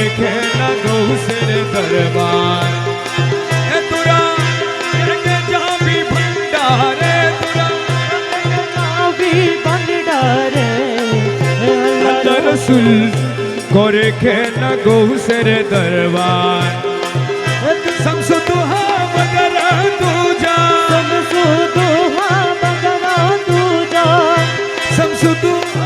করে খেলা গৌসের দরবার তোরা কে যাবি ভান্ডারে তোরা যাবি ভান্ডারে আল্লাহ রসুল করে খেলা গৌসের দরবার শামসুদ্দোহা বদরা তুজা শামসুদ্দোহা বদরা তুজা শামসুদ্দোহা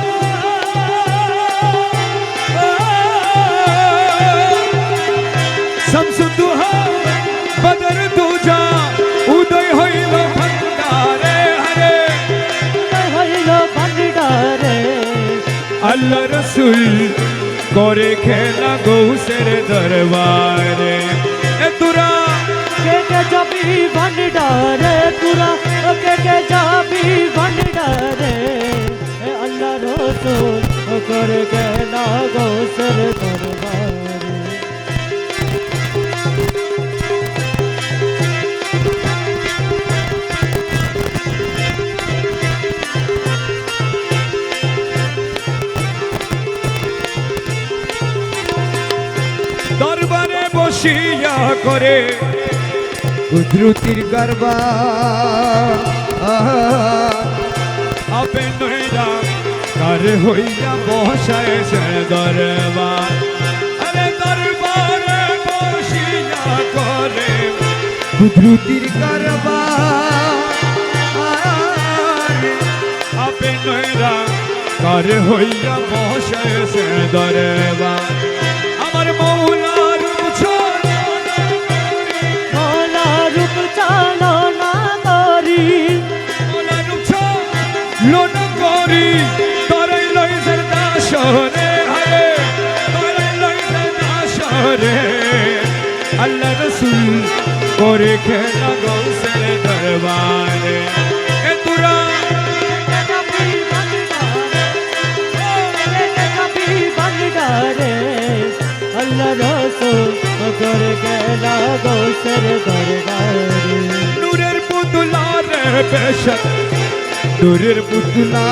শামসুদ্দোহা বদর তুজা উদয় হইল ভান্ডারে হরে উদয় হইল ভান্ডারে আল্লাহ রসুল করে খেলা গৌসের দরবারে তোরা কে যাবি ভান্ডারে তোরা কে যাবি ভান্ডারে আল্লাহ রসুল করে খেলা গৌসের দরবারে দরবারে বসিয়া করে কুদরতির গরবা আপে নইরা কার হইয়া বসায় সে দরবার আরে দরবারে বসিয়া করে কুদরতির গরবা আপে নইরা কার হইয়া বসায় সে দরবার আমার মৌলা রূপ চালনা করি মৌলা রূপ চালনা করি তরাই লই দাসরে হায় তরাই লই দাসরে আল্লাহ রসুল করে খেলা গৌসের দরবারে তোরা আল্লাহ রসুল করে খেলা গৌসের দরবারে নূরের পুতুলা রে বেশক নূরের পুতুলা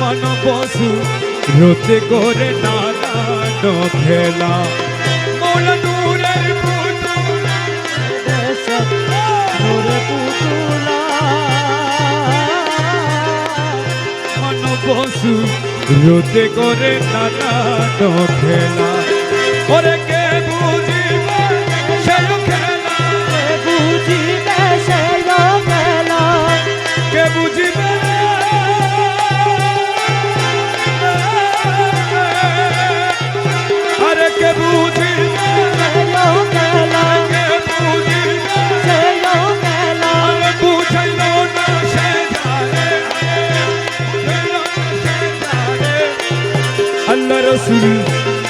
মানব বসু রোতে করে নারায়ণ খেলা মৌলা নূরের পুতুলা বেশক নূরের পুতুলা মানব বসু রোতে করে নারায়ণ খেলা ওরে কে বুঝিবে সেই খেলা বুঝিবে সেই খেলা কে বুঝিবে আরে কে বুঝিবে খেলা কে বুঝিবে সেই খেলা আরে বুঝাইল না সে জানে বুঝাইল না সে জানে আল্লাহ রসুল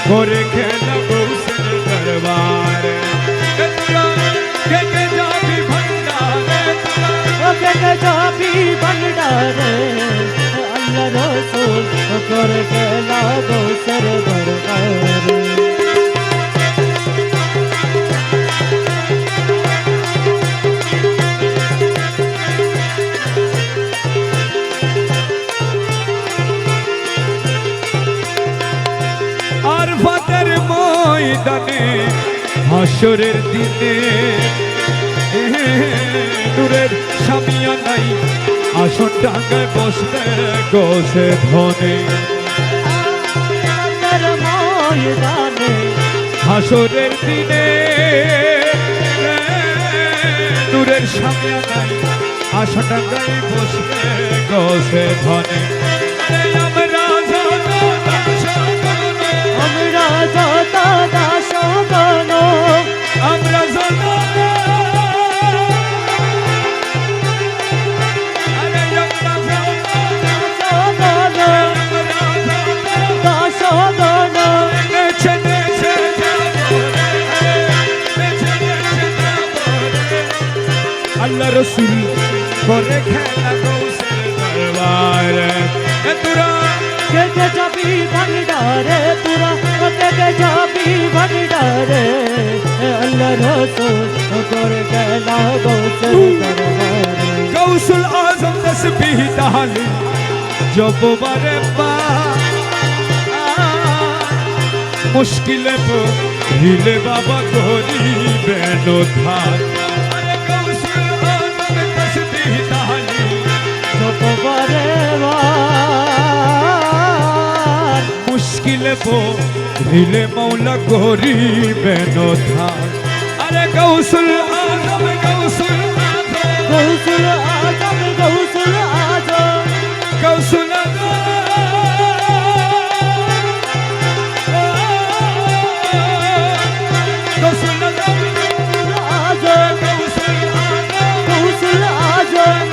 করে খেলা গৌসের দরবারে কে যাবি ভান্ডারে কে যাবি ভান্ডারে আল্লাহ রসুল করে খেলা গৌসের দরবারে আরফাতের ময়দানে হাসরের দিনে নূরের সামিয়া নাই আসন টাঙ্গায় বসতে গোসে ধনে ময়দানে হাসরের দিনে নূরের সামিয়া নাই আসন টাঙ্গায় বসতে গোসে ধনে আমরা যত দাসগণ আমরা যত দাসগণ আল্লাহ রসুল করে খেলা গৌসের দরবারে তোরা কে যাবি ভান্ডারে তোরা কে যাবি ভান্ডারে আল্লাহ রসুল করে খেলা গৌসের দরবারে গৌসুল আজম তসবিহ তাহলে জব বারে পা মুশকিলে পড়িলে বাবা করিবে ধার আরে কৌশল আজম তসবিহ তাহলিল জপবারে বার মুশকিলে পড়িলে মৌলা করিবে ধার আরে কৌশল আজম কৌশল আজম গৌসুল আজম গৌসুল আজম কৌশল আজম গৌসুল আজম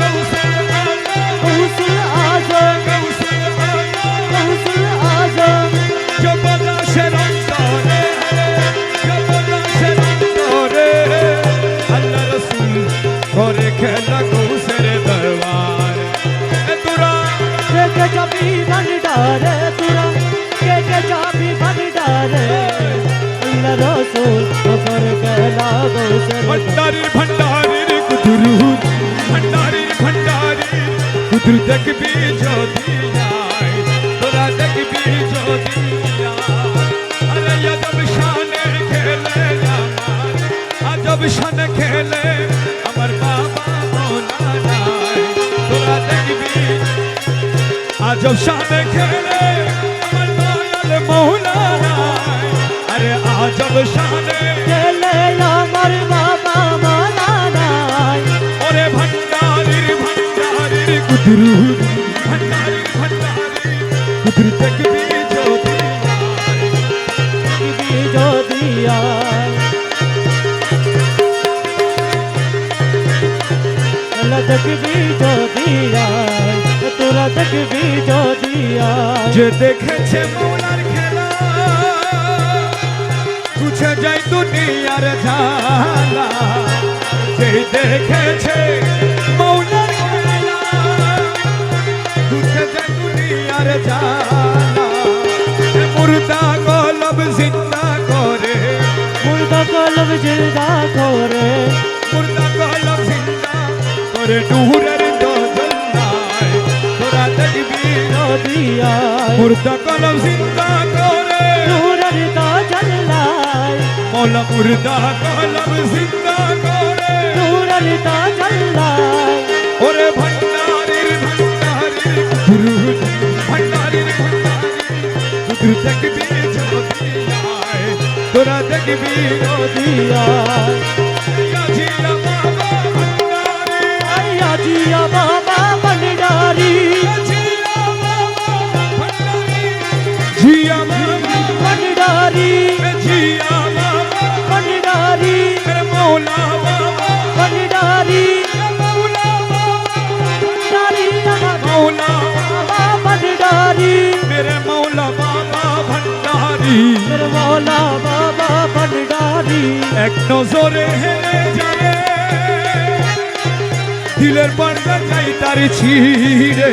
গৌসুল আজম গৌসুল আজম জবদাসের অন্তরে জবদাসের অন্তরে আল্লাহ রসুল করে খেলা কৌশের দরবার তোরা के जाबी भंडारे तुरा के जाबी भंडारे अल्लाह रसूल कर कहला गौसर ভণ্ডারির ভণ্ডারির কুতুরু ভণ্ডারির ভণ্ডারির কুতুরু দেখবি যদি যায় তোরা দেখবি যদি আরে আজব শানে খেলে আমার আজব শানে খেলে আমার বাবা মৌলানা তোরা দেখবি আজব শানে খেলে আমার দয়াল মৌলানা আরে আজব শানে चले अमर बाबा मौलाना ওরে ভণ্ডারির ভণ্ডারির কুতুরু ভণ্ডারির ভণ্ডারির কুতুরু দেখবি যদি की जो दिया अल्लाह तक भी जो दिया तुरा तक भी जो दिया যে দেখেছে মৌলার খেলা বুঝে যায় দুনিয়ার ঝালা যে দেখেছে মৌলার খেলা বুঝে যায় দুনিয়ার ঝালা মুর্দা কলব জিন্দা করে मुर्दा कलब जिंदा करे মুর্দা কলব জিন্দা করে নূরের দোজনায় তোরা দেখবি जो दिया মুর্দা কলব জিন্দা করে नूर रिदा जल्लाय মৌলা মুর্দা কলব জিন্দা করে नूर रिदा जल्लाय ওরে ভণ্ডারির ভণ্ডারির গুরু ভণ্ডারির ভণ্ডারির গুরু দেখবি যদি আয় তোরা দেখবি जो दिया জিয়া বাবা ভণ্ডারি आया जिया बाबा भंडारी জিয়া বাবা ভণ্ডারি জিয়া বাবা भंडारी জিয়া বাবা भंडारी মেরে মৌলা বাবা भंडारी মৌলা বাবা भंडारी মৌলা बाबा भंडारी मेरे मौला बाबा भंडारी मेरे मौला बाबा भंडारी एक नजरे हेले जाए दिलेर पड़दा जाई तार छिड़े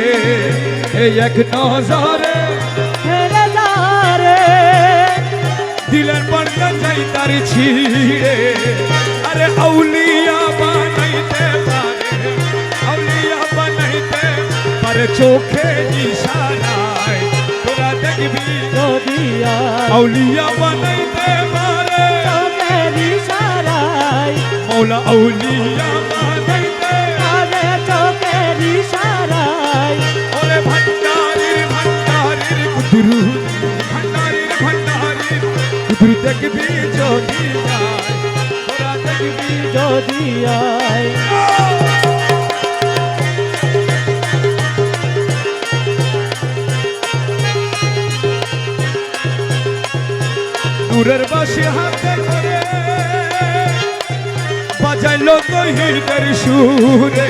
एक नजरे मेरे दारे दिलेर पड़दा जाई तार छिड़े अरे औलिया बनाइते पारे औलिया बनाइते पारे चोखे इशाराय तोरा देखबी जो दिया औलिया बनाइते पारे तो मेरी साराय मौला औलिया बनाइते आगे तो मेरी साराय ओरे भंडारी भंडारी कुदरू भंडारी भंडारी कुदरू देखबी जोगी जाय तोरा देखबी जो दिया নূরের বাঁশি হাতে করে বাজাইলো তহিদের সুরে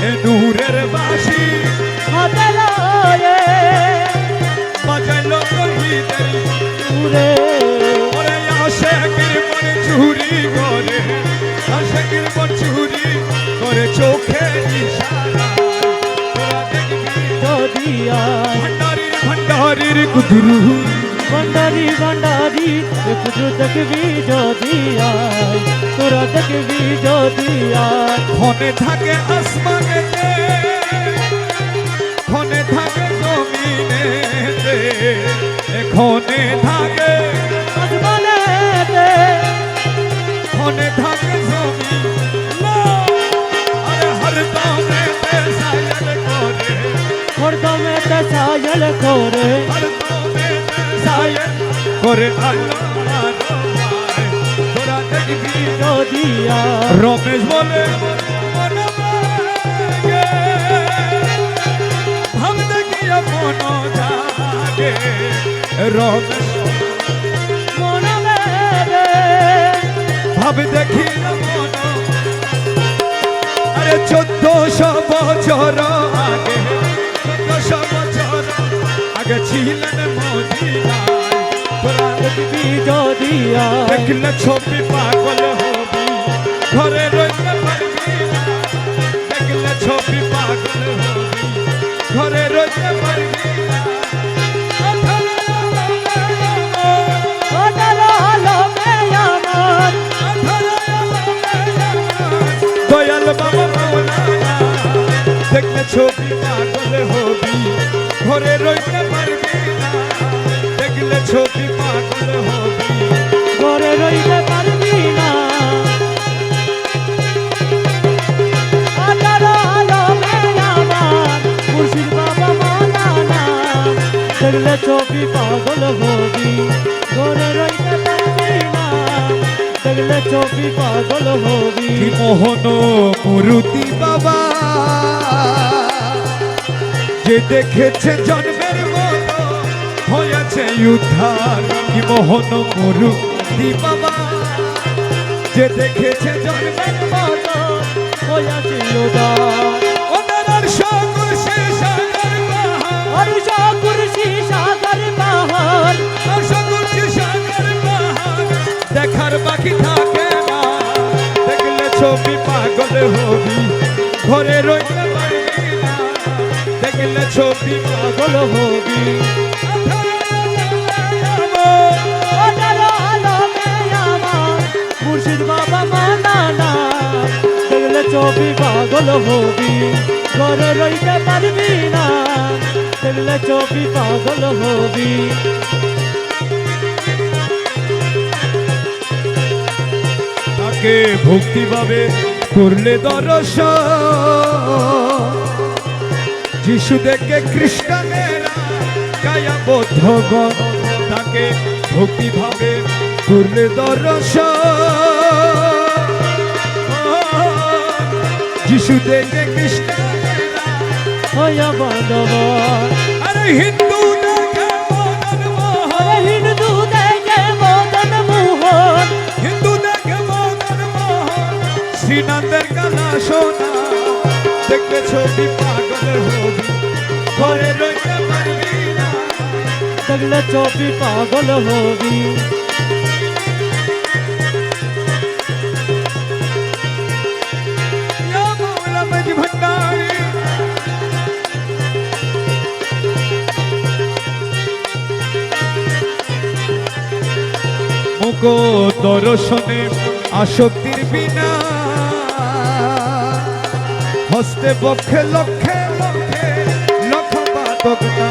এ নূরের বাঁশি हाथे लाए বাজাইলো তহিদের पूरे ওরে আশেকের মন চুরি করে আশেকের মন চুরি করে চোখে ইশারা তোরা দেখবি जो दिया ভণ্ডারির ভণ্ডারির কুদরু भंडारी भंडारी खुद तक भी जो दिया तुरा तक भी जो दिया ক্ষণে থাকে আসমানেতে ক্ষণে থাকে জমিনেতে ক্ষণে থাকে পাগল করে আর তুমি সায়েন করে আল্লাহ তোরা দেখবি যদি আয় রমেশ বলে মন ভাগে ভাব দেখিয়া মন জাগে রমেশ মন মেরে ভাব দেখিয়া মন আরে 1400 বছর আগে 1400 বছর আগে ছিলেন মদিনায় তোরা দেখবি যদি আয় দেখলে ছবি পাগল হবি ঘরে রইতে পারবি না দেখলে ছবি পাগল হবি ঘরে রইতে পারবি না দয়াল বাবা মাওলানা দেখলে ছবি পাগল হবি ঘরে রইতে পারবি না দেখলে ছবি পাগল হবি ঘরে রইতে পারবি না আঠারো আলমে আমার মুর্শিদ বাবা মাওলানা দেখলে ছবি পাগল হবি ঘরে রইতে পারবি না দেখলে ছবি পাগল হবি কি মোহন মুরুতি বাবা যে দেখেছে জন্মের মতো হয়েছে উদ্ধার কি মোহন মুরুতি বাবা যে দেখেছে জন্মের মতো হইয়াছে উদার ওনার সকল সাগর পাহাড় হরিষ কুরসি সাগর পাহাড় সকল সাগর পাহাড় দেখার বাকি থাকে না দেখলে ছবি পাগল হবি ঘরে রইতে পারবি না দেখলে ছবি পাগল হবি মুর্শিদ বাবা মাওলানা দেখলে ছবি পাগল হবি ঘরে রইতে পারবি না দেখলে ছবি পাগল হবি তাকে ভক্তি ভাবে করলে দর্শন যিশু দেখে খ্রিস্টানেরা কায়া বৌদ্ধগণ তাকে ভক্তি ভাবে করলে দর্শন যিশু দেখে খ্রিস্টানেরা হইয়া বান্ধব আরে হিন্দু দেখে মদন মোহন হিন্দু দেখে মদন মোহন হিন্দু দেখে মদন মোহন শ্রীনন্দের কালা সোনা দেখলে ছবি পাগল হবি ঘরে রইতে পারবি না দেখলে ছবি পাগল হবি ইয়া মাওলা মজি ভণ্ডারি মুখ দর্শনে আসক্তির বিনা হস্তে পক্ষে লক্ষে লক্ষে লক্ষ পাতক না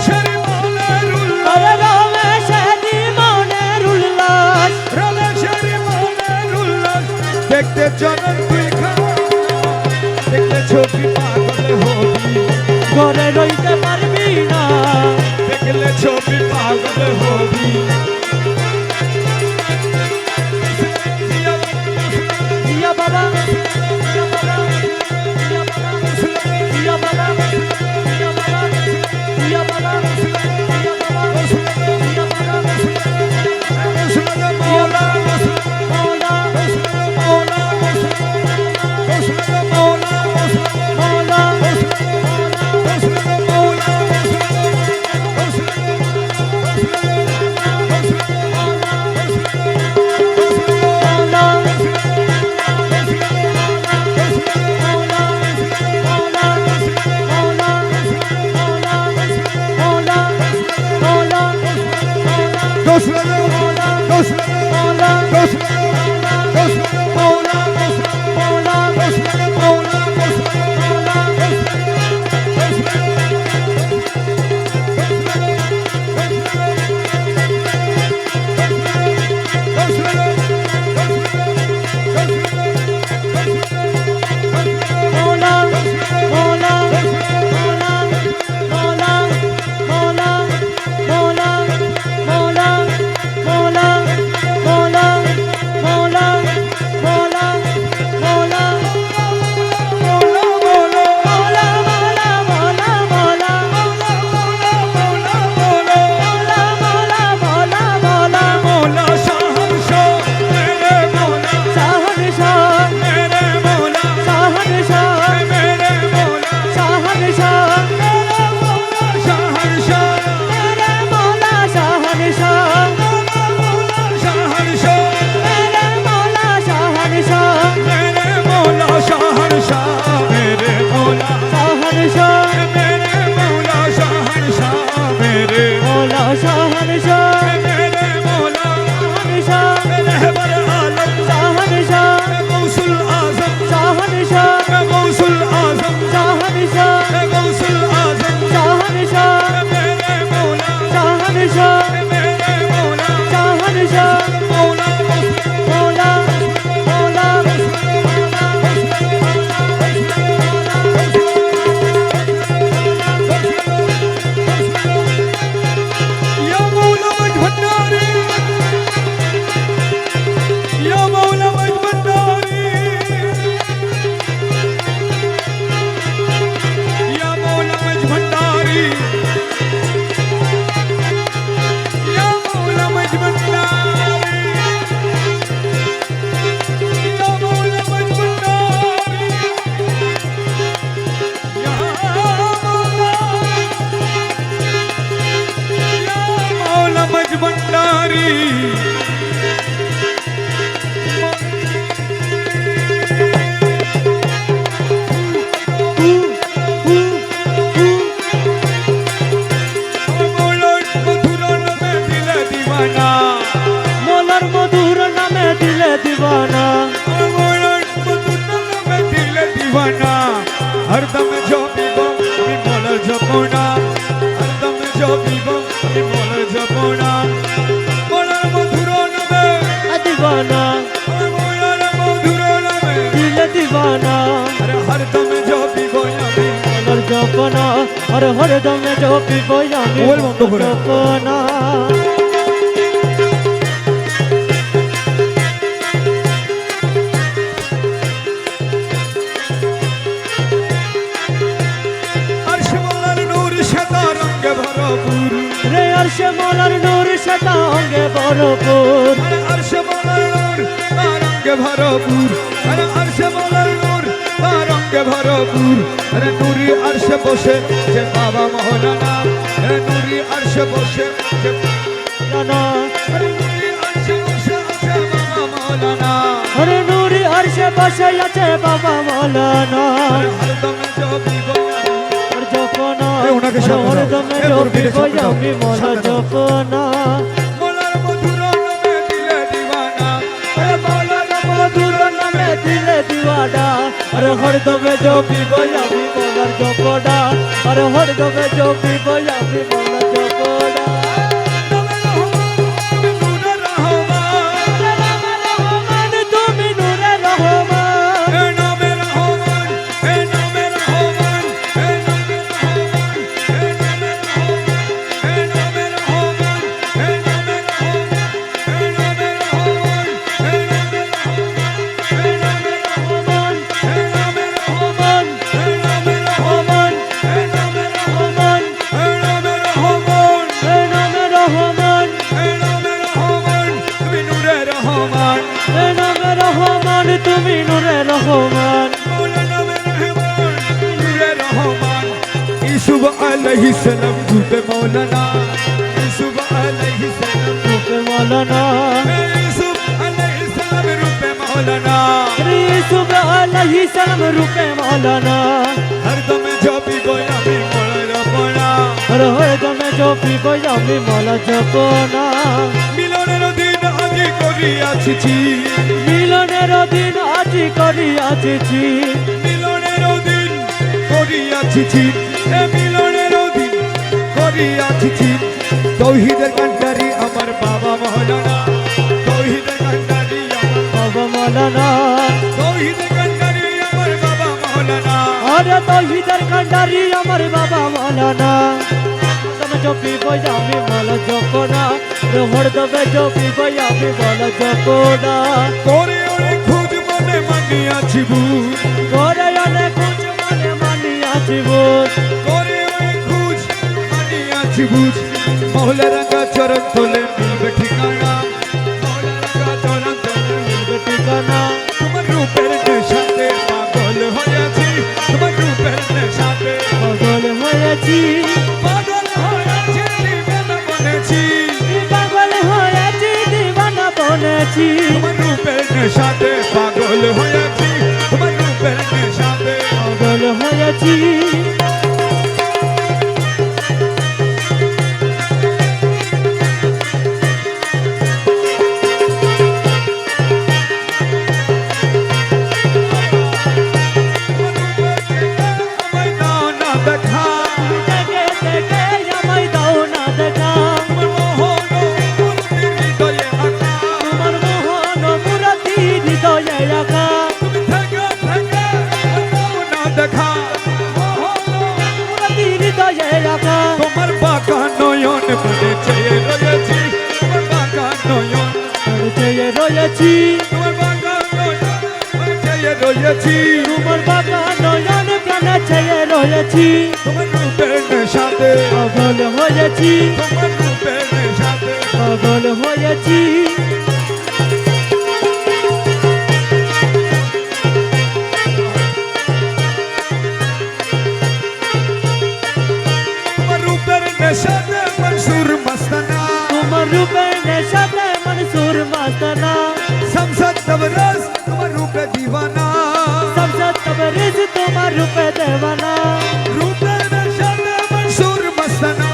শেরি মনের উল্লাস আরে রমেশেরি মনের উল্লাস রমেশেরি মনের উল্লাস দেখতে জনন তুই খাওয়া দেখতে ছবি পাগল হবি ঘরে রইতে পারবি না দেখলে ছবি পাগল হবি ইয়া বাবা ইয়া বাবা ইয়া বাবা ইয়া বাবা ইয়া বাবা মৌলা মৌলা মৌলা মৌলা दीवाना दीवाना हरदम जो पीबो আমি মলার জপনা হরদম जो पीबो আমি মলার জপনা মলার মধুর নামে दीवाना মলার মধুর নামে दिल दीवाना আরে হরদম जो पीबो আমি मलर जपना और हरदम जो पीबो আমি মোবাইল বন্ধ করে। जपना আরশ মলার নূর সাদা রঙে ভরপুর রে अर्श मलर नूर शता अंगे भरपूर আরে আরশ মলার নূর তার রঙে ভরপুর আরে আরশ মলার নূর তার রঙে ভরপুর আরে নূরি আরশে বসে যে বাবা মওলানা আরে নূরি আরশে বসে যে जाना আরে নূরি আরশে বসে আছে বাবা মওলানা अरे नूरी अर्श बसे আছে বাবা মৌলানা আরে হরদম जो पीबो और जपना ए, उनके साथ और बताओ। हरदम ए, जो मुर्गी के पीबो साथ बताओ। আমি মলা साथ बताओ। जपना মলার মধুর নামে দিলে দিওয়ানা अरे मौलाना मधुर नामे दिले दीवाना अरे हरदम जो पीबो আমি মলার জপনা अरे हरदम जो पीबो আমি মলার জপনা তুমি নূরে রহমান রহমান রহমান রহমান রহমান এ নামে রহমান এ নামে রহমান তুমি নূরে রহমান ইসুব আলাইহিস সালাম রূপে মৌলানা ইসুব আলাইহিস সালাম রূপে মৌলানা ইসুব আলাইহিস সালাম রূপে মৌলানা ইউসুফ আলাইহিস সালাম রূপে মৌলানা হরদম জপি বই আমি মলার পড়া আর হরদম जो पीबो আমি মলা জপনা মিলনের দিন আজি করিয়াছি মিলনের দিন আজি করিয়াছি মিলনের দিন করিয়াছি এ মিলনের দিন করিয়াছি তৌহিদের কান্ডারি আমার বাবা মওলানা তৌহিদের কান্ডারি আমার বাবা মৌলানা তৌহিদের কান্ডারি আমার বাবা মওলানা আরে তৌহিদের কান্ডারি আমার বাবা মৌলানা তুমি जो पीबो আমি মলা জপনা রে হরদমে जो पीबो আমি মলা জপনা করে অনেক খুঁজ মনে মানিয়াছি বুঝ করে অনেক কুছ মনে মানিয়াছি বুঝ করে অনেক খুঁজ মানিয়াছি বুঝ মহলে রঙা চরণ তোলে মিলবে ঠিকানা মহলে রঙা চরণ তোলে মিলবে ঠিকানা তোমার রূপের নেশাতে পাগল হয়েছি তোমার রূপের নেশাতে পাগল হয়েছি পাগল হয়েছি দিবানা বনেছি পাগল হয়েছি দিবানা বনেছি তোমার রূপের নেশাতে পাগল হয়েছি তোমার রূপের নেশাতে পাগল হয়েছি আমায় দাও না দেখা দেখে দেখে আমায় দাও না দেখা তোমার মোহন মূর্তির হৃদয়ে আঁকা তোমার মোহন মুরাতি হৃদয়ে রাখা তুমি থেকে থেকে দাও না দেখা মোহন মুরাতি হৃদয়ে রাখা তোমার বাঁকা নয়ন মনে চেয়ে রয়েছি তোমার বাঁকা নয়ন চেয়ে রয়েছি তোমার বাঁকা নয়ন মনে চেয়ে রয়েছি তোমার বাবা নয়ন প্রাণে চেয়ে রয়েছি তোমার রূপের নেশাতে পাগল হয়েছি তোমার রূপের নেশাতে পাগল হয়েছি তোমার রূপের নেশাতে মনসুর মস্তানা তোমার রূপে নেশাতে মনসুর মাস্তানা সংসদ তবরস তোমার রূপে দিওয়ানা सबसे तबरेज তোমার রূপে দেওয়ানা রূপের নেশাতে মনসুর মস্তানা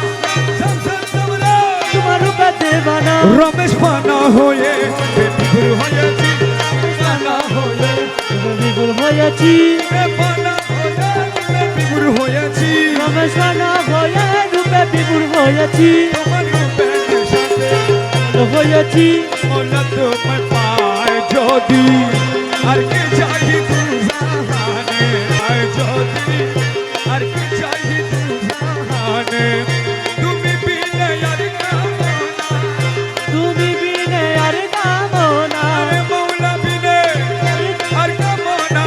সংসদ তবরস তোমার রূপে দেওয়ানা রমেশ পানা হয়ে বেবিগুর হয়েছি হয়েছি পানা হয়ে বিভোর হয়েছি রমেশানা হয়ে রূপে বিভোর হয়েছি তোমার রূপে সাথে হয়েছি মোলা তোমার পায় যদি আর কে চাই তুজানে পায় যদি আর কে চাই তুজানে তুমি বিনে আর কামনা তুমি বিনে আর কামনা আরে মৌলা বিনে আর কামনা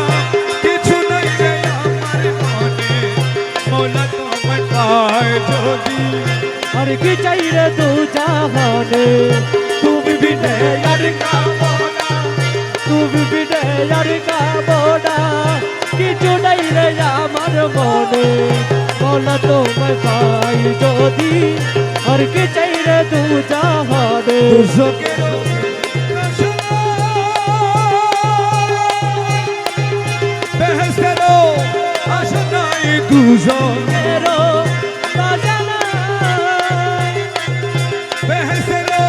কিছু নাই যে আমার মনে মোলা তোমার পায় যদি আর কি চাই রে তু জাহানে তুমি বিনে আর কামনা তুমি বিনে আর কামনা কিছু নাই রে আমার মনে বলা তোমায় পাই যদি আর কি চাই রে তু জাহানে দুজকেরও রসনা বেহেশতেরও আশা নাই দুজন তেরো বাজানা বেহেশতেরও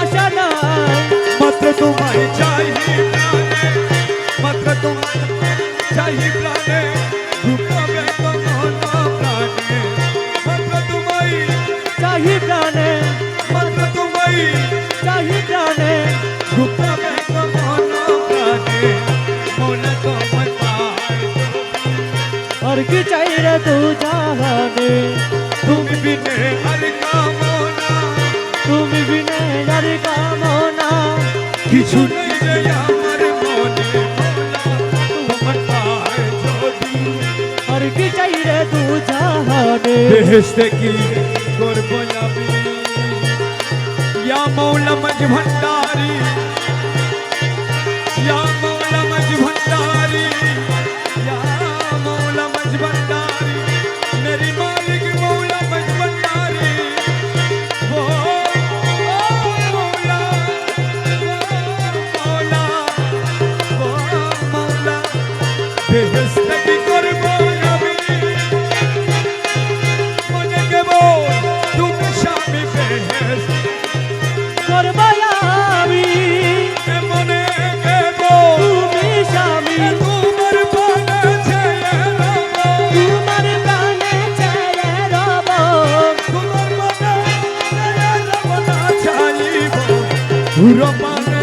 আশা নাই মাত্র তোমায় চাই প্রাণে মাত্র তোমায় চাই প্রাণে ঢুকাবে তোমার প্রাণে মাত্র তোমায় চাহি প্রাণে মাত্র তোমায় চাহি প্রাণে ঢুকাবে তোমার প্রাণে মনে তোমায় পায় আর কি চাই রে তু জাহানে তুমি বিনে আর কামনা তুমি বিনে আর কামনা কিছু নেই রে আমার মনে তোমার পায় যদি আর কি চাই রে তু জাহানে বেহেশতে কি করবো আমি ইয়া মৌলা মজ ভণ্ডারি ইয়া মৌলা মজ ভণ্ডারি ইয়া মৌলা মজ ভণ্ডারি मेरी मालिक मौला मज भंडारी वो मौला वो मौला बेहस्त की करबो আমি মনে কেব তুমি স্বামী বেহেস্ত করবো আমি মনে কেব তুমি স্বামী তোমার পানে ছেয়ে রব তোমার প্রাণে ছেড়ে রব তোমার পানে ছেয়ে রব না চাইব পুরো পানে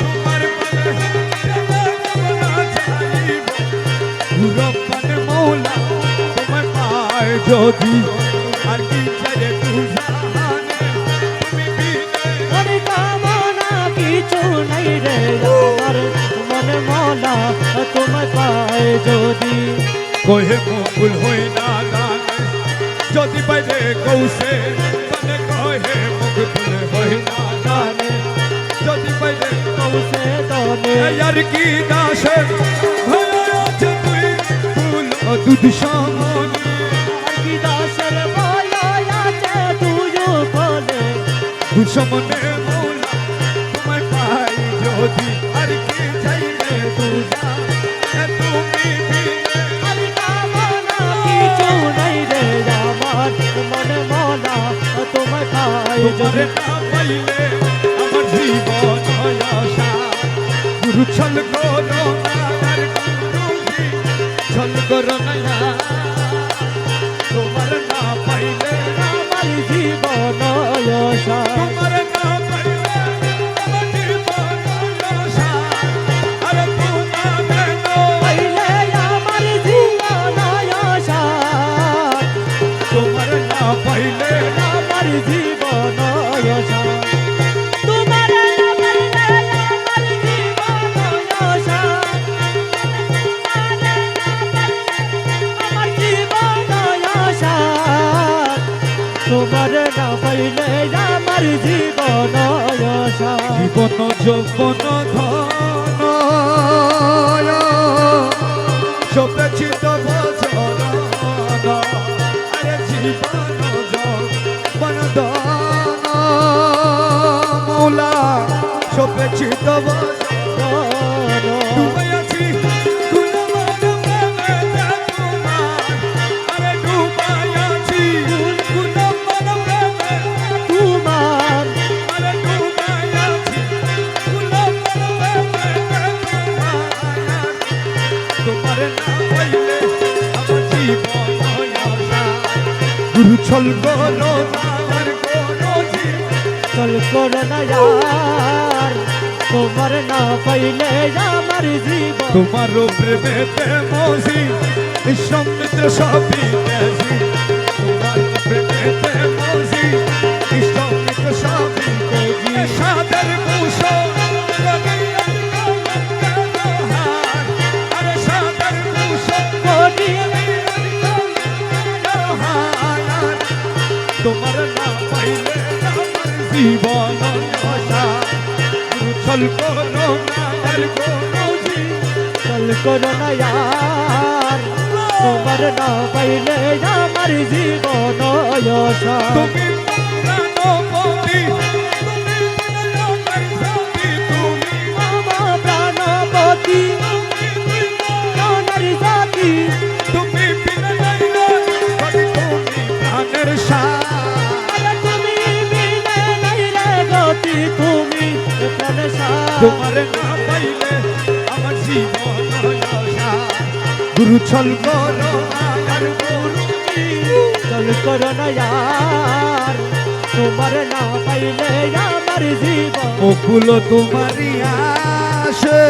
তোমার পানে ছেয়ে রব না চাইব পুরো পানে মৌলা তোমার পায় যদি আর কি চাইলে তুজানে তুমি বিনে আর কামনা কিছু নাই রে আমার মনে মনা তোমায় পায় যদি কহে মকুল হই না গানে যদি বাইরে কৌশে তনে কহে মকুল হই না গানে যদি বাইরে কৌশে তনে আর কি দাসে ভয় আছে তুই ফুল ও দুধ সামনে কি দাসের ভয় আছে তুইও বলে দুশ্মনে মৌলা তোমায় পাই যদি আর কি চাইলে তুজা তুমি বিনে আর কামনা কিছু নাই রে আমার মনে মনা তোমায় পায় তোমার যদি না পাইলে আমার জীবন আশা গুরু ছল করো না আর গুরু ছল করো না তোমার না পাইলে আমার জীবন আশা তোমার না পাইলে আমার জীবন আশা আর তোমার না পাইলে আমার জীবন আশা তোমার না পাইলে আমার জীবন আশা তোমার না পাইলে আমার জীবন আশা আমার জীবন আশা তোমার না পাইলে আমার জীবন আশা জীবন যৌবন ধন সপ্রচিত ভজন আরে জীবন যৌবন ধন মৌলা সপ্রচিত ভজন ডুবে আছি গুণমান প্রেমেতে তোমার আরে ডুবে আছি গুণমান প্রেমেতে তোমার আরে ডুবে আছি গুণমান প্রেমেতে তোমার গুরু ছল করো আর কোনো জীবন চল করো না यार তোমার না পাইলে আমার জীবন তোমার প্রেমেতে মজি সমুদ্র সবই তেজি তোমার প্রেমেতে মজি সমুদ্র সবই তেজি সাদের কুশো আরে সাদের কুশো কোটি তোমার না পাইলে আমার জীবন আশা ছল করো না আর কোনো জীবন চল করো না यार তোমার না পাইলে আমার জীবন আশা তুমি প্রাণপতি তুমি প্রাণপতি তুমি মামা প্রাণপতি নারী জাতি তুমি বিনা নাইলে তুমি প্রাণের সার তুমি বিনে নাই রে গতি তুমি প্রাণ তোমার না পাইলে আমার জীবন আশা গুরু ছল করো আর গুরু চল করো না यार তোমার না পাইলে আমার জীবন মুকুল তোমারই আসে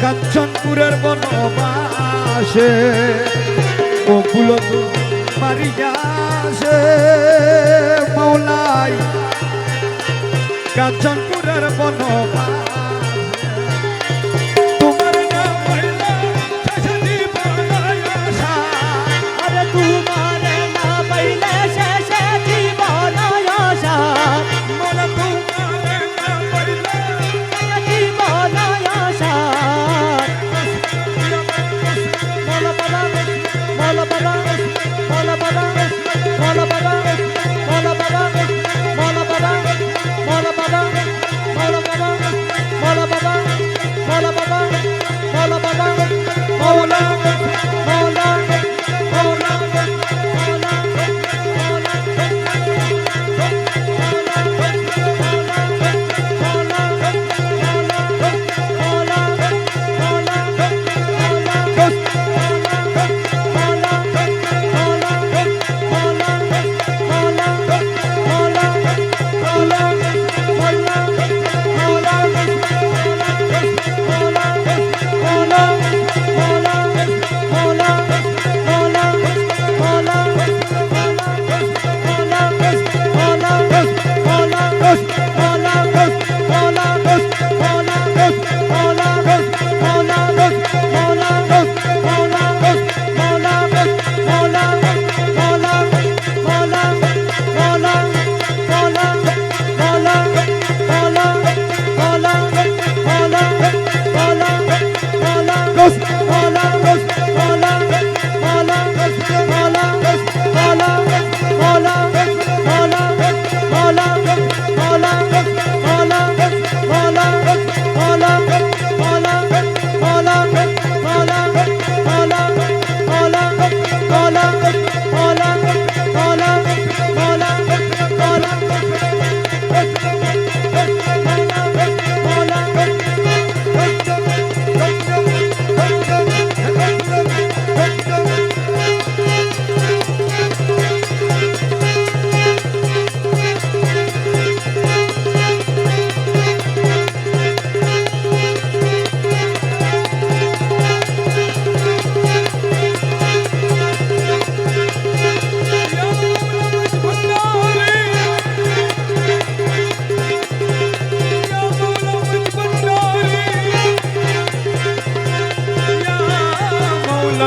কাঞ্চনপুরের বনবাসে মুকুল তোমারই আসে মৌলাই কাঞ্চনপুরের বনবাসে তোমার না পাইলে শেষে জীবন আশা আরে তোমার না পাইলে শেষে জীবন আশা মোলা তোমার না পাইলে জীবন আশা বলা বলা বলা বলা বলা বলা বলা বলা বলা বলা বলা বলা বলা বলা বলা বলা বলা বাবা বলা বাবা বলা বাবা মৌলা বলা বলা বলা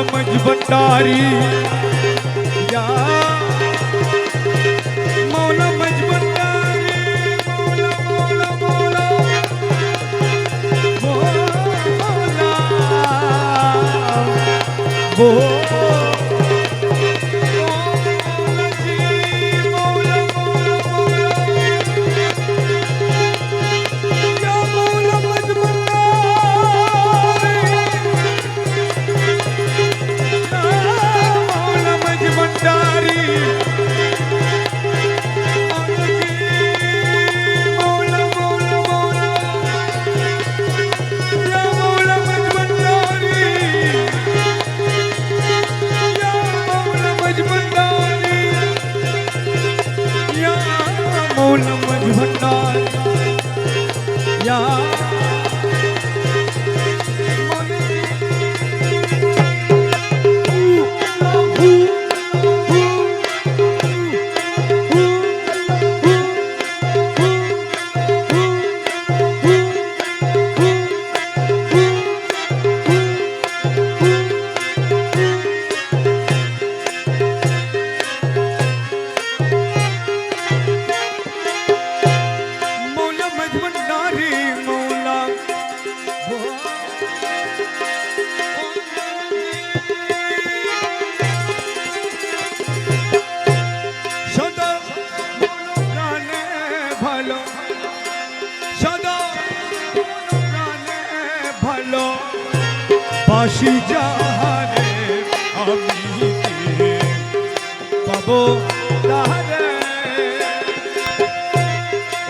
समझ भंडारी या मौला मज भंडारी मौला मौला मौला मौला मज भंडार या বাসি যাহারে আমি কে পাবো তাহারে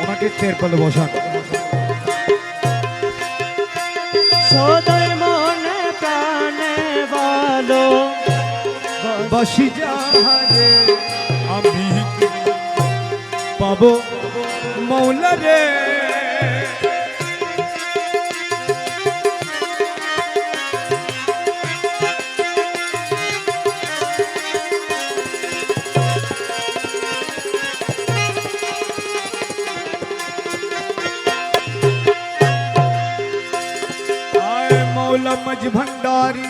ওনাকে টের পেলে বসান সদয় মনে প্রাণে ভালো বাসি যাহারে আমি কে পাবো মৌলা রে मज भंडारी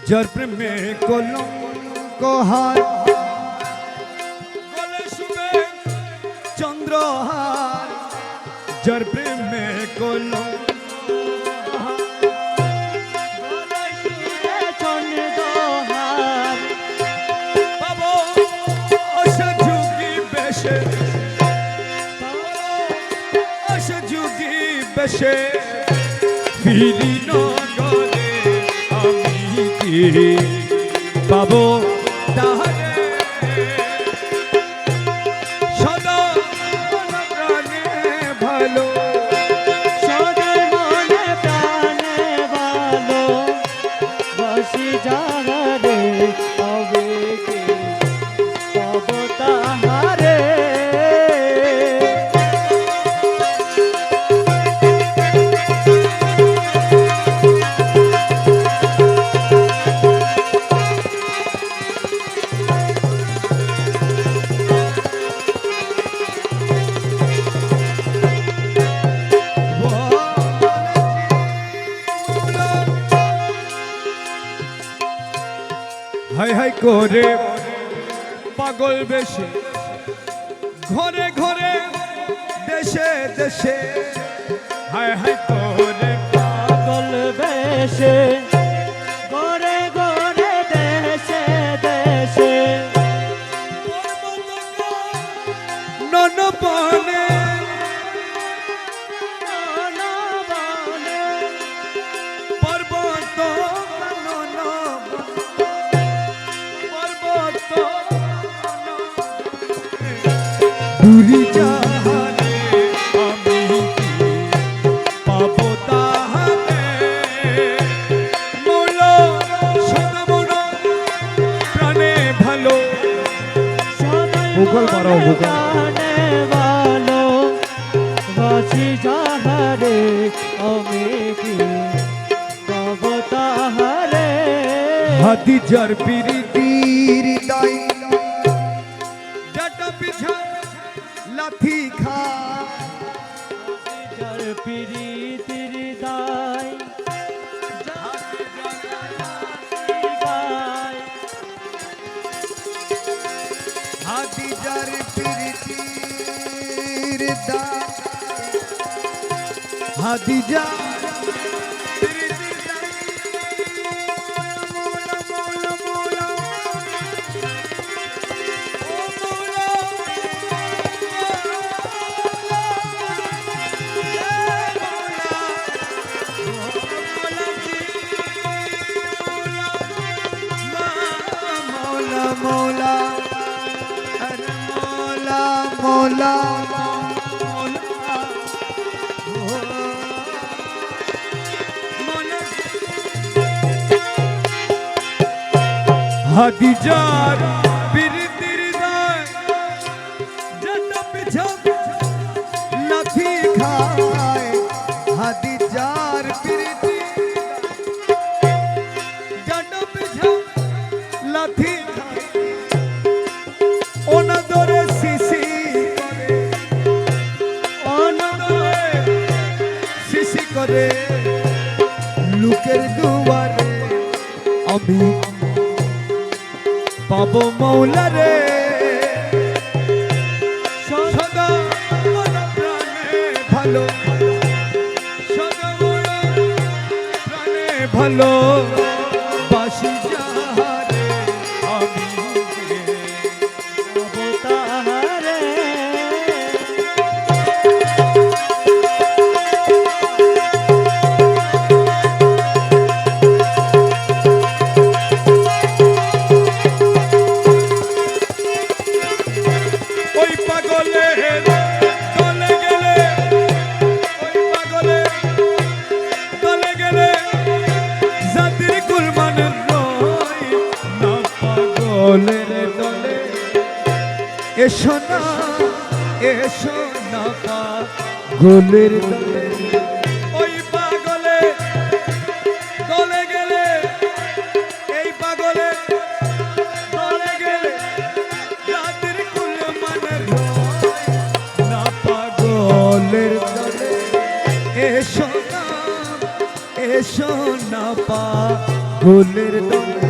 जर प्रेम में कोलों को हार गले सुबह चंद्रहार जर प्रेम में कोलों চন্দ্রহার बाबो आशा जुगी बेशे आशा जुगी বেশে ফিরি নগরে আমি কি পাবো তাহারে সদা প্রাণে ভালো সদয় মনে প্রাণে ভালো বাসি যাহারে হবে কে পাবো তাহারে হাই হাই করে পাগল বেশে ঘরে ঘরে দেশে দেশে হাই হাই করে পাগল বেশে ঘরে ঘরে দেশে দেশে ননবনে পর্বত পুরি যাহারে আমি পাবো তাহারে মৌলা সদা মন প্রাণে ভালো ভূগোল মারাও ভূগোল প্রাণে ভালো বাসি যাহারে আমি কি পাবো তাহারে হাতি যার পিরিতির দাই ডাটা পিছা লাথি খা যার পিরিতির দায় হাতি যার পিরিতির দাই হাতি যার পিরিতির দাই মৌলা মৌলা মৌলা मौला अरे मौला मौला হাদিজার পিরিতির দায় আমি পাবো মৌলা রে সদা মন প্রাণে ভালো, সদা মন প্রাণে ভালো বাসি যাহারে আমি তাহারে ওই পাগলে দলে গেলে, ওই পাগলে দলে গেলে জাতির কুলমানের রয় না পাগলের দলে এসো না, এসো না পাগলের দলে। ওই পাগলে দলে গেলে, এই পাগলে দলে গেলে জাতির কুলমানের রয় না পাগলের দলে এসো না, এসো না পাগলের দলে।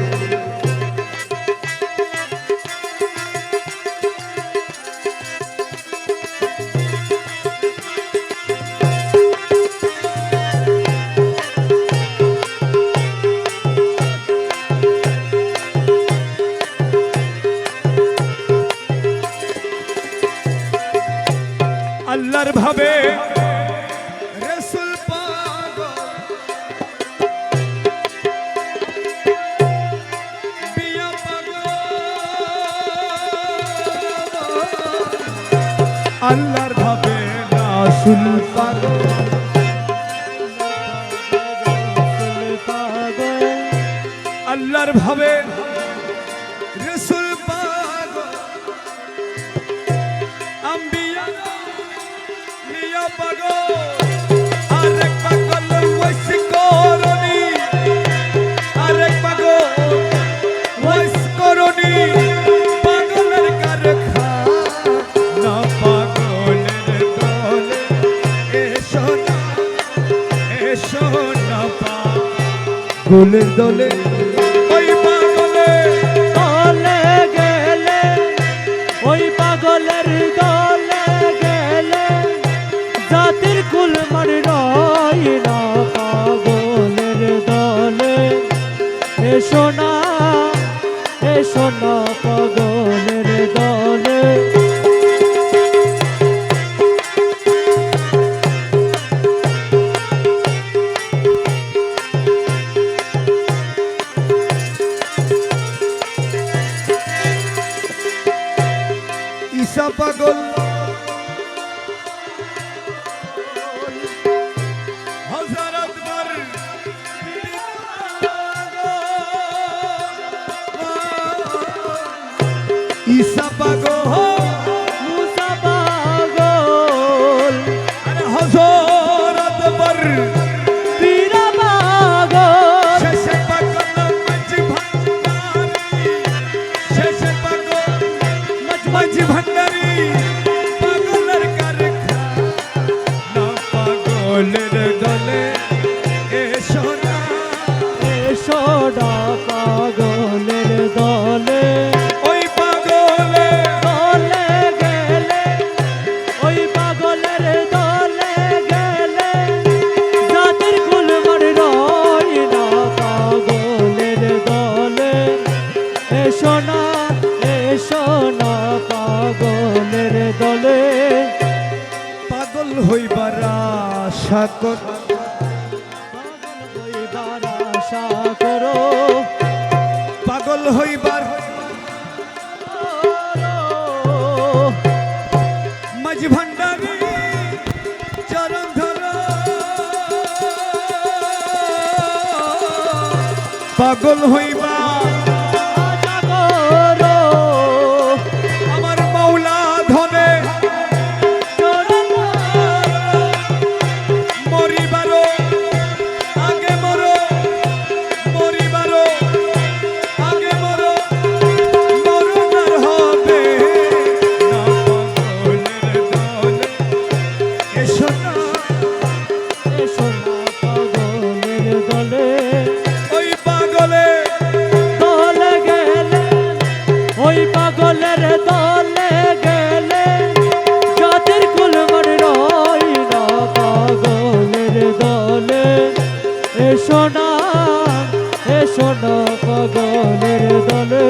আল্লাহর ভাবে রসুল পাগল, পিয়া পাগল, আল্লাহর ভাবে রসুল পাগল, আল্লাহর ভাবে রসুল পাগল, আম্বিয়া মিয়া পাগল, আরেক পাগল ওয়াইস করনি, আরেক পাগল ওয়াইস করনি, পাগলের কারখানা পাগলের দলে এসো না, এসো না পাগলের দলে। ওই পাগলে দলে গেলে, ওই পাগলের দলে গেলে জাতির কুলমার রয় না পাগলের দলে এসো না, এসো না পাগলের দলে। ঈসা পাগল, হযরত বার ঈসা পাগল, মুসা পাগল, আরে হযরত বার পীরা পাগল, শেষে পাগল মাঝি ভান্ডারি, শেষে পাগল মাঝি ভান্ডারি, পাগলের কারখানা পাগলের দলে এসো না, এসো না পাগলের দলে। ওই পাগলে দলে গেলে, ওই পাগলের দলে গেলে জাতির কুলমার রয় না পাগলের দলে এসো না, এসো না পাগলের দলে। পাগল হইবার আশা কর, হইবার আশা করো, পাগল হইবার মাঝি ভান্ডারি চরণ ধর, পাগল হইবা আশা করো, আমার মাওলা ধনে চরণ মরিবারো আগে মরো, মরিবারো আগে মরো, মরণ আর হবে না পাগলের দলে এসো না, এসো না পাগলের দলে। ওই পাগলে পাগলের দলে গেলে জাতির কুলমান রই না পাগলের দলে এসো না পাগলের দলে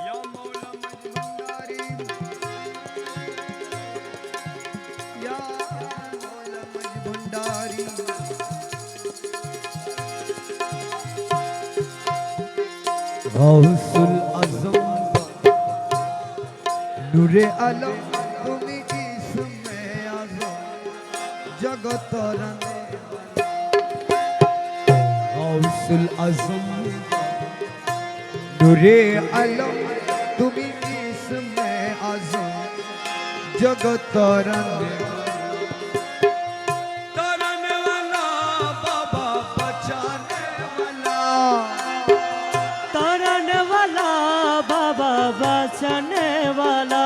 या मौला मज भंडारी या मौला मज भंडारी गौसुल आजम नूरे आलम तुमी इसमें आजम जगत रंग गौसुल आजम नूरे आलम तुमी इसमें आजम जगत रंग तरने वाला बाबा बचाने वाला तरने वाला बाबा बचाने वाला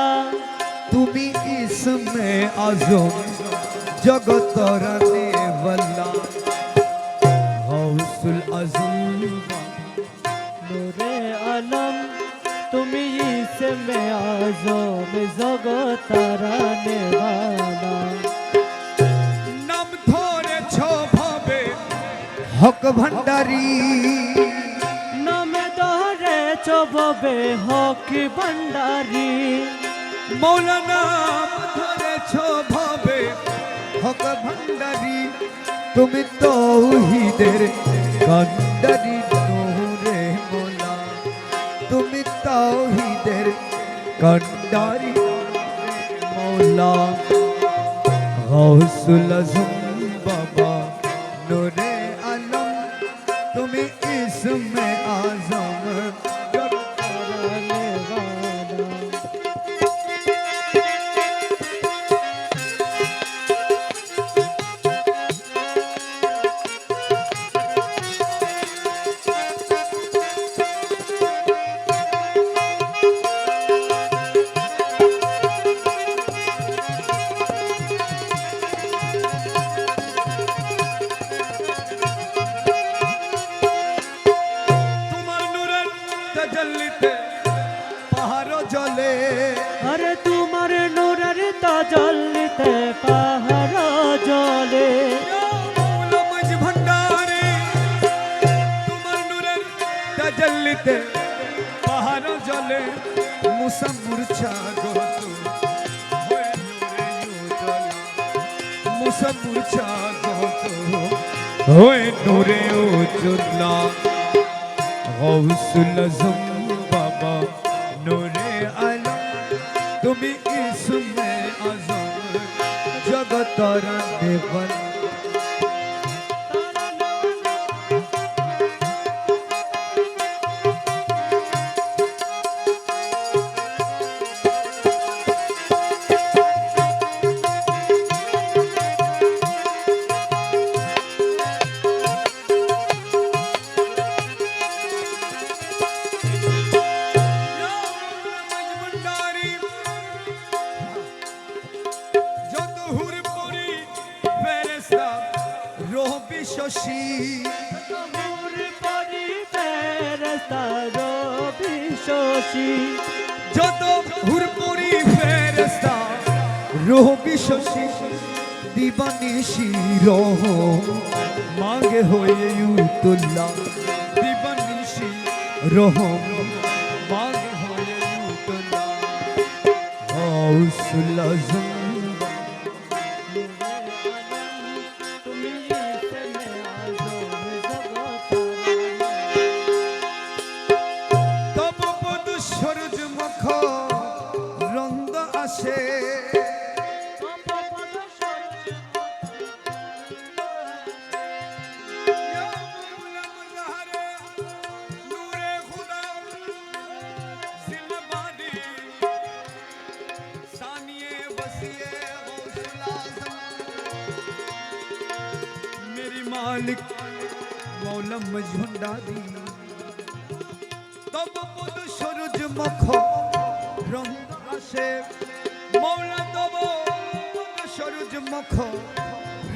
तुमी इसमें आजम जगत रंगने वाला गौसुल आजम नूरे आलम তুমি इसमें आजम जगत राने वाला नाम थोड़े छो भावे हक भंडारी नाम दहरे चोबे हक भंडारी मौला नाम थोड़े छो भावे हक भंडारी तुम तौहीदेर कंडारी नूरे मौला तुम तौहीदेर कंडारी मौला गौसुल आजम बाबा नूरे आलम तुम इसमें आजम राने वाला তোমার নূরের তাজাল্লিতে পাহাড় জ্বলে আরে তোমার নূরের তাজাল্লিতে পাহাড় জ্বলে মৌলা মজ ভন্ডারে তোমার নূরের তাজাল্লিতে পাহাড় জ্বলে মুসা মূর্ছা গত হয়ে নূরে উজ্জ্বল মুসা মূর্ছা গত হয়ে নূরে উজ্জ্বল गौसुल आजम बाबा नूरे आलम तुमी इसमें आजम जगत रंगने वाला শশী মোর পরি ফেরেশতা রবি শশী যত হুরপুরি ফেরেশতা রবি শশী দিবানিশি রহ মাগে হয়ে উতুল্লাহ দিবানিশি রহ মাগে হয়ে উতুল্লাহ গৌসুল আজম তুমি इसमें आजम जगत राने मालिक मौला मझुंडारी तब पद सरोज मख रंग आसे मौला तब पद सरोज मख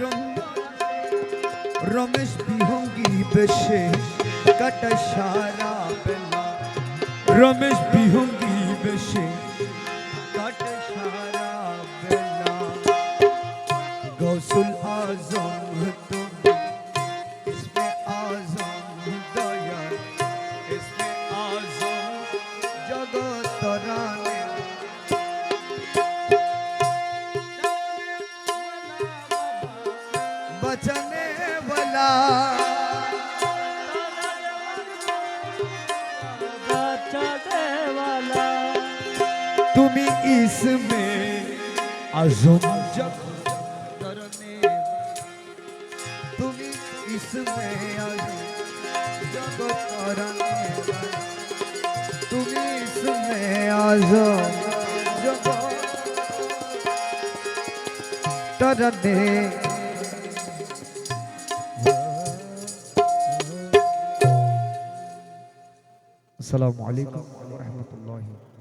रंग रमेश बिहंगी बेशे काटा सारा बेला रमेश बिहंगी बेशे काटा सारा बेला गौसुल आजम तुम इसमें आजम दया इसमें आजम जगत रानी बचने वाला बचाने वाला तुम्ही इसमें आजम जग करने तुम्ही इसमें आजम जगत करने तुम्ही इसमें आजम जगत करने अस्सलामु अलैकुम व रहमतुल्लाहि